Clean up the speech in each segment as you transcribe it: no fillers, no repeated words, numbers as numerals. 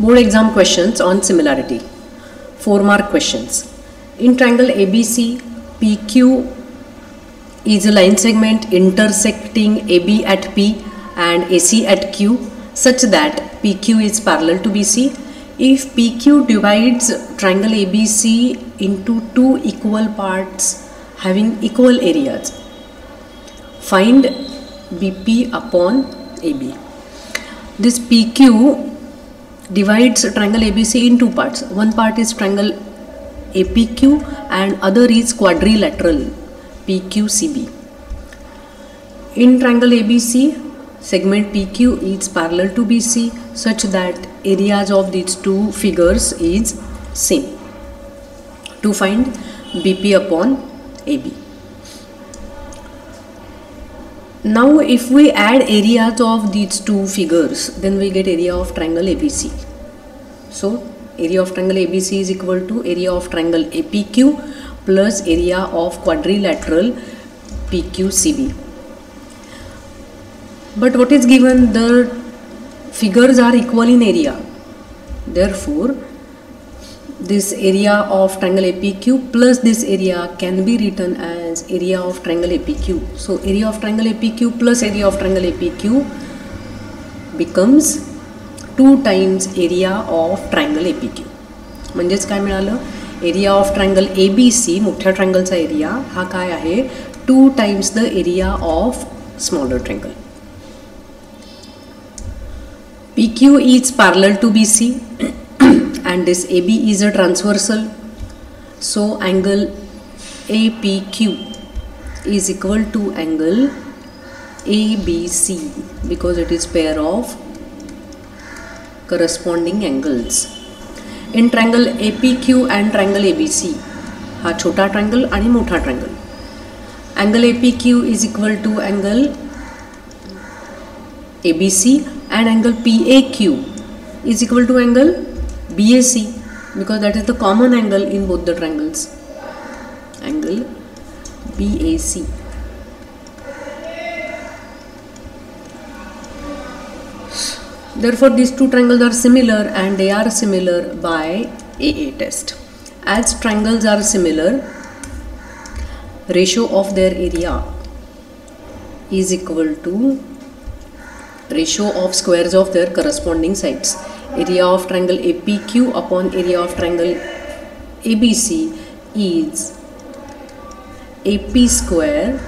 Board exam questions on similarity. 4-mark questions. In triangle ABC, PQ is a line segment intersecting AB at P and AC at Q such that PQ is parallel to BC. If PQ divides triangle ABC into two equal parts having equal areas, find BP upon AB. This PQ divides triangle ABC in two parts. One part is triangle APQ and other is quadrilateral PQCB. In triangle ABC, segment PQ is parallel to BC such that areas of these two figures is same. To find BP upon AB. Now if we add areas of these two figures, then we get area of triangle ABC. So area of triangle ABC is equal to area of triangle APQ plus area of quadrilateral PQCB. But what is given? The figures are equal in area. Therefore, this area of triangle APQ plus this area can be written as area of triangle APQ. So area of triangle APQ plus area of triangle APQ becomes 2 times area of triangle APQ. म्हणजेच काय मिळालं? Area of triangle ABC, मोठ्या ट्रायंगलचा area हा काय आहे? 2 times the area of smaller triangle. PQ is parallel to BC and this AB is a transversal. So angle APQ is equal to angle ABC because it is pair of corresponding angles. In triangle APQ and triangle ABC, हा छोटा triangle आणि मोठा triangle. Angle APQ is equal to angle ABC and angle PAQ is equal to angle BAC because that is the common angle in both the triangles. Angle BAC. Therefore, these two triangles are similar and they are similar by AA test. As triangles are similar, ratio of their area is equal to ratio of squares of their corresponding sides. Area of triangle APQ upon area of triangle ABC is AP square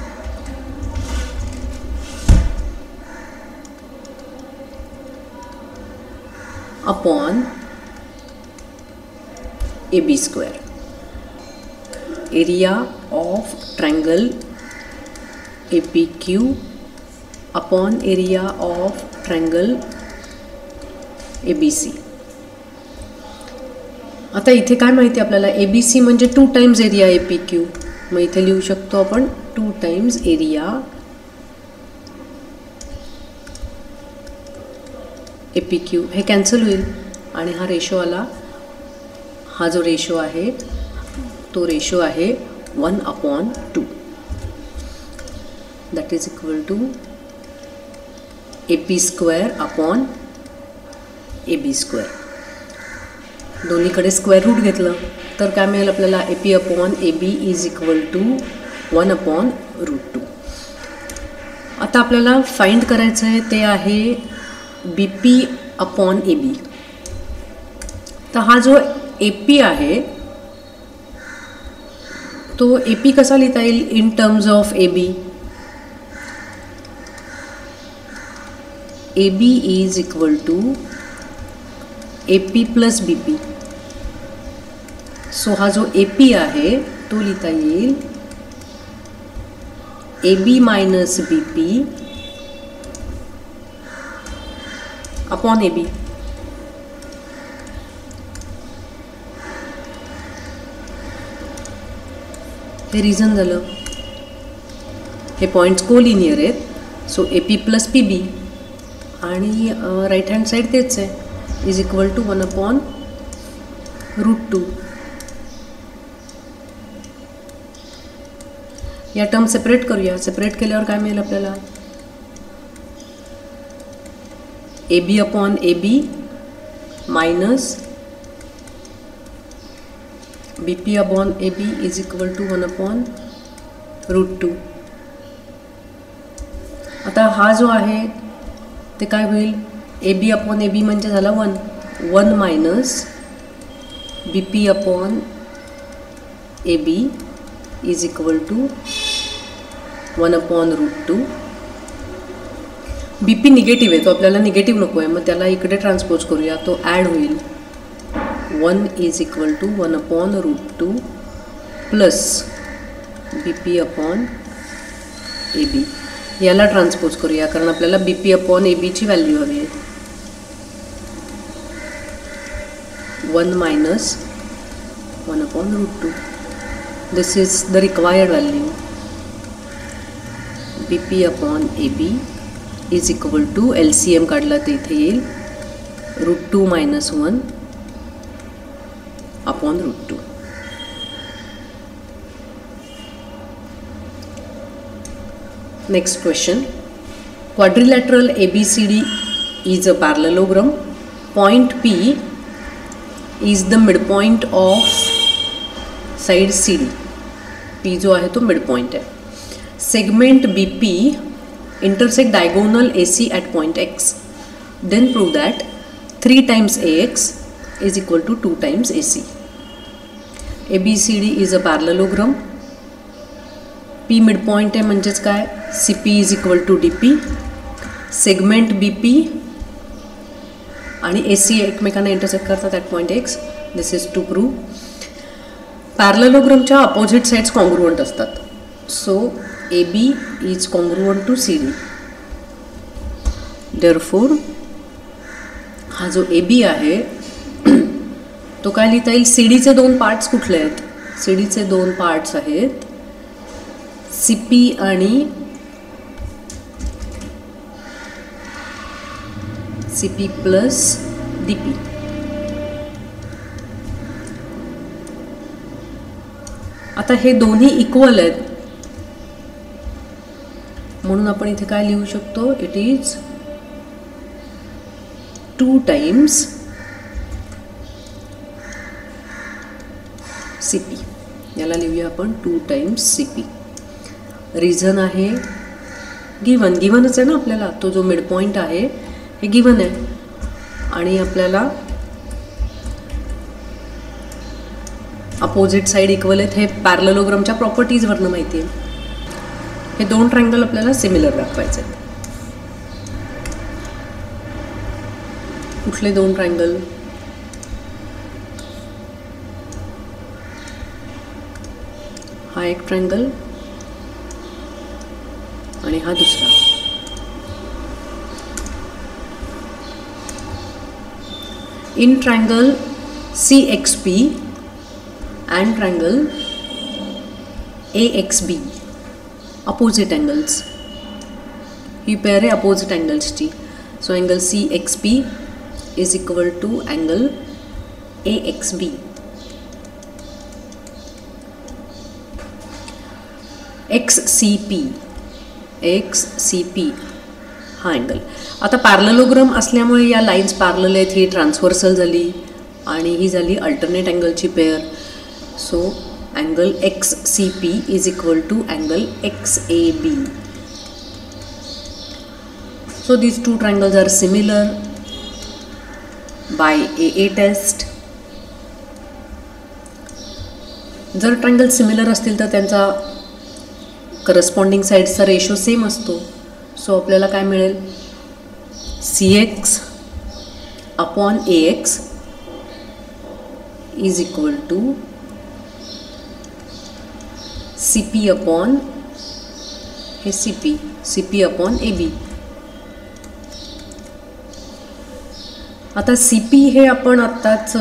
upon AB square. Area of triangle APQ upon area of triangle ABC. आता इथे काय माहिती आपल्याला? ABC म्हणजे 2 times area APQ. मग इथे लिहू शकतो आपण 2 times एरिया APQ. हे कॅन्सल होईल आणि हा रेशो आला. हा जो रेशो आहे तो रेशो आहे 1/2. That is equal to AP square upon AB square. दोन्हीकडे स्क्वेअर रूट घेतलं तर काय मिळेल आपल्याला? AP upon AB is equal to 1/√2. आता आपल्याला फाइंड करायचं आहे ते आहे BP अपॉन AB. तर हा जो AP आहे तो AP कसा लिहिता येईल in terms of AB? AB is equal to AP plus BP. So हा जो AP आहे तो लिहिता येईल AB minus BP upon AB. हे रिझन झालं. हे पॉइंट्स कोलिनियर आहेत. सो AP plus PB आणि राईट हँड साईड तेच आहे इज इक्वल टू 1/√2. या टर्म सेपरेट करूया. सेपरेट केल्यावर काय मिळेल आपल्याला? AB upon AB minus BP upon AB is equal to 1/√2. आता हा जो आहे ते काय होईल, AB अपॉन AB म्हणजे झाला 1 minus BP upon AB is equal to 1/√2. BP negative आहे, तो आपल्याला निगेटिव्ह नको आहे, मग त्याला इकडे ट्रान्सपोज करूया, तो ॲड होईल. 1 is equal to 1/√2 plus BP upon AB. याला ट्रान्सपोज करूया कारण आपल्याला BP अपॉन AB ची व्हॅल्यू हवी आहे. 1 minus 1/√2. This is the required value. BP upon AB is equal to LCM काढला तर इथे येईल √2 minus 1 upon √2. Next question. Quadrilateral ABCD is a parallelogram. Point P is the midpoint of side CD. P जो आहे तो midpoint आहे. Segment BP intersect diagonal AC at point X. Then prove that 3 times AX is equal to 2 times AC. ABCD is a parallelogram. P midpoint आहे म्हणजेच काय, CP is equal to DP. Segment BP आणि AC एकमेकांना intersect करतात at point X. This is to prove. पॅरलेलोग्रामच्या opposite sides congruent असतात. So AB is congruent to CD. Therefore हा जो AB आहे तो काय लिहिता येईल, CDचे 2 पार्ट्स कुठले आहेत, CDचे 2 पार्ट्स आहेत CP आणि CP प्लस DP. आता हे दोन्ही इक्वल आहेत म्हणून आपण इथे काय लिहू शकतो, इट इज 2 टाइम्स CP. याला लिहूया आपण 2 टाइम्स CP. रिझन आहे गिवनच आहे ना आपल्याला, तो जो मिड पॉईंट आहे हे गिवन आहे आणि आपल्याला अपोजिट साईड इक्वल आहेत हे पॅरलेलोग्रामच्या प्रॉपर्टीजवरनं माहिती आहे. हे 2 ट्रायंगल आपल्याला सिमिलर दाखवायचे आहेत. कुठले 2 ट्रायंगल, हा एक ट्रायंगल आणि हा दुसरा. In triangle CXP and triangle AXB opposite angles. ही पेअर आहे अपोजिट अँगल्सची. So angle CXP is equal to angle AXB. XCP हा अँगल. आता पॅरलेलोग्राम असल्यामुळे या लाईन्स पॅरलल आहेत, ही ट्रान्सव्हर्सल झाली आणि ही झाली अल्टरनेट अँगलची pair. So angle XCP is equal to angle XAB. So these 2 triangles are similar by AA test. जर ट्रायंगल सिमिलर असतील तर त्यांचा करस्पॉन्डिंग साईड्सचा रेशो सेम असतो. सो आपल्याला काय मिळेल, CX upon AX is equal to CP upon हे CP अपॉन AB. आता CP हे आपण आत्ताच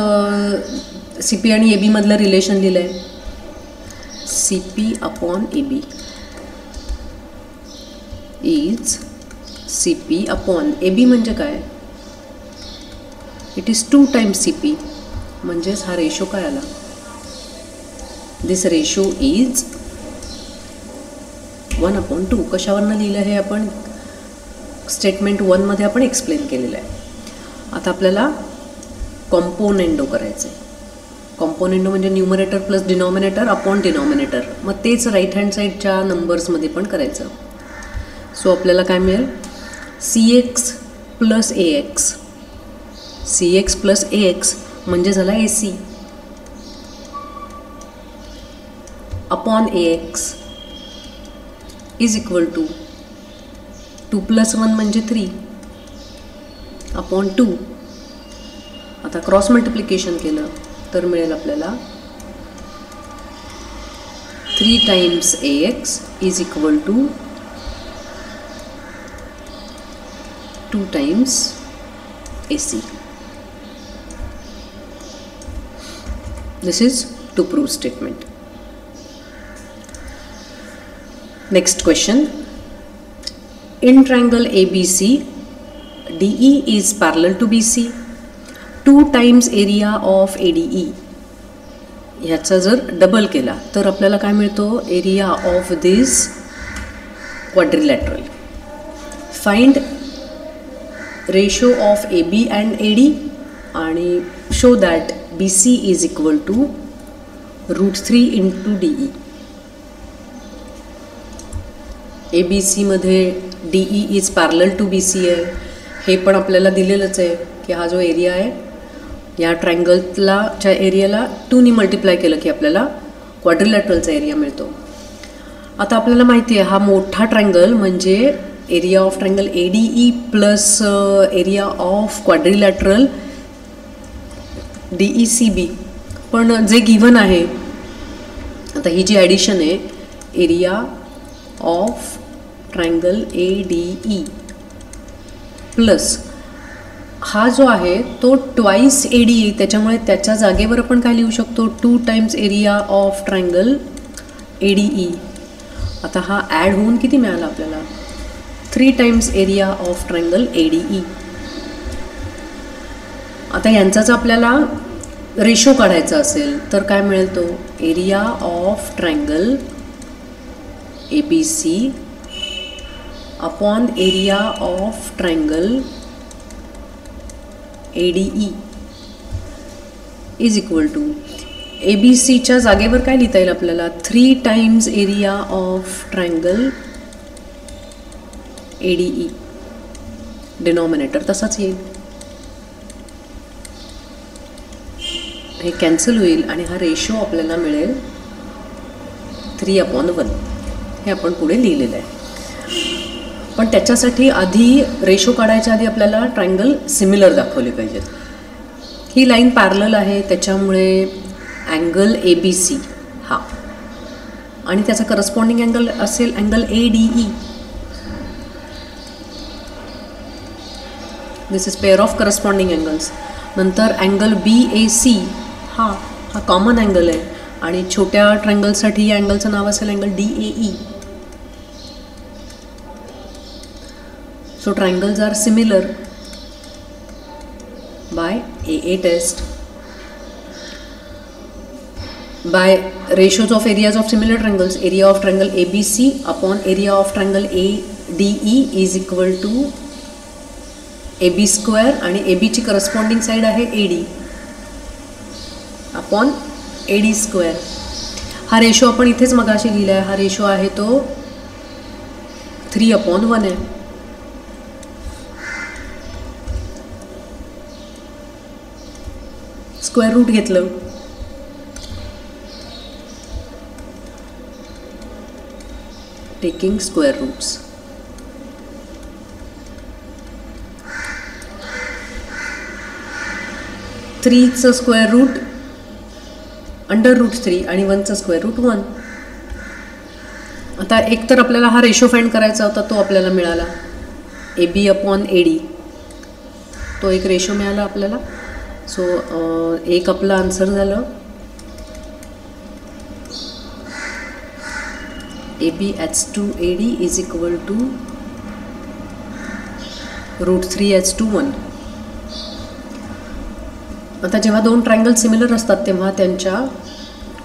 CP आणि AB मधलं रिलेशन लिहिलं आहे. CP upon AB is CP upon AB म्हणजे काय, इट इज 2 टाइम्स CP. म्हणजेच हा रेशो काय आला, दिस रेशो इज 1/2. कशावरनं लिहिलं हे आपण स्टेटमेंट 1 मध्ये आपण एक्सप्लेन केलेलं आहे. आता आपल्याला कॉम्पोनेंडो करायचं आहे. कॉम्पोनेंडो म्हणजे numerator plus denominator upon denominator. मग तेच राईट हँड साईडच्या नंबर्समध्ये पण करायचं. सो आपल्याला काय मिळेल, CX plus AX. CX plus AX म्हणजे झाला AC upon AX is equal to 2 plus 1 म्हणजे 3 अपॉन 2. आता क्रॉस मल्टिप्लिकेशन केलं तर मिळेल आपल्याला 3 times AX is equal to 2 times AC. This is to prove statement. Next question. In triangle ABC, DE is parallel to BC. 2 times area of ADE. ह्याचा जर double केला तर आपल्याला काय मिळतो, area of this quadrilateral. Find ratio of AB and AD आणि show that BC is equal to √3 into DE. ABC मध्ये DE is parallel to BC आहे. हे पण आपल्याला दिलेलंच आहे की हा जो एरिया आहे या ट्रायंगलच्या एरियाला 2नी मल्टिप्लाय केलं की आपल्याला क्वाड्रिलॅटरलचा एरिया मिळतो. आता आपल्याला माहिती आहे हा मोठा ट्रायंगल म्हणजे area of triangle ADE plus area of quadrilateral DECB. पण जे गिव्हन आहे आता ही जी ॲडिशन आहे, area of triangle ADE plus हा जो आहे तो ट्वाइस ADE, त्याच्यामुळे त्याच्या जागेवर आपण काय लिहू शकतो, 2 times area of triangle ADE. आता हा ॲड होऊन किती मिळाला आपल्याला, 3 times area of triangle ADE. आता यांचाच आपल्याला रेशो काढायचा असेल तर काय मिळेल, तो area of triangle ABC upon area of triangle ADE is equal to ABCच्या जागेवर काय लिहिता येईल आपल्याला, 3 times area of triangle ADE. Denominator तसाच येईल, हे कॅन्सल होईल आणि हा रेशो आपल्याला मिळेल 3/1. हे आपण पुढे लिहिलेलं आहे. पण त्याच्यासाठी आधी रेशो काढायच्या आधी आपल्याला ट्रायंगल सिमिलर दाखवले पाहिजेत. ही लाईन पॅरलल आहे त्याच्यामुळे अँगल ABC हा आणि त्याचा करस्पॉन्डिंग अँगल असेल angle ADE. This is pair of corresponding angles. नंतर अँगल BAC हा कॉमन अँगल आहे आणि छोट्या ट्रायंगलसाठी या अँगलचं नाव असेल angle DAE. So triangles are similar by AA test. By ratios of areas of similar triangles, area of triangle ABC upon area of triangle ADE is equal to AB square आणि AB ची corresponding side आहे AD upon AD square. हा ratio आपण इथेच मगाशी लिहिला आहे. हा रेशो आहे तो 3/1 आहे. स्क्वेअर रूट घेतलं, टेकिंग स्क्वेअर रूट्स. थ्रीचं स्क्वेअर रूट √3 आणि 1चं स्क्वेअर रूट 1. आता एक तर आपल्याला हा रेशो फाइंड करायचा होता, तो आपल्याला मिळाला AB अपॉन AD. तो एक रेशो मिळाला आपल्याला. सो एक आपलं आन्सर झालं AB/AD इज इक्वल टू √3/1. आता जेव्हा दोन ट्रायंगल सिमिलर असतात तेव्हा त्यांच्या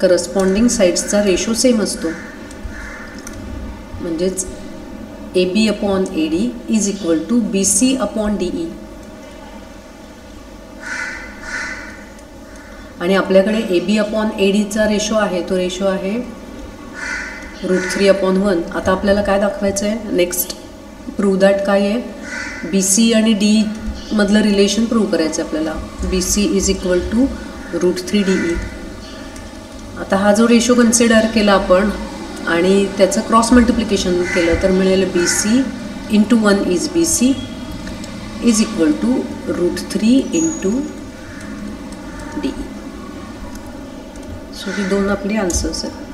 करस्पॉन्डिंग साईड्सचा रेशो सेम असतो. म्हणजेच AB upon AD is equal to BC upon DE. आणि आपल्याकडे AB अपॉन ADचा रेशो आहे, तो रेशो आहे √3/1. आता आपल्याला काय दाखवायचं आहे, नेक्स्ट प्रूव्ह दॅट काय आहे, BC आणि D मधलं रिलेशन प्रूव्ह करायचं आहे आपल्याला. BC is equal to √3DE. आता हा जो रेशो कन्सिडर केला आपण आणि त्याचं क्रॉस मल्टिप्लिकेशन केलं तर मिळेल BC × 1 is BC is equal to √3 × DE. So ही दोन आपली आन्सर्स आहेत.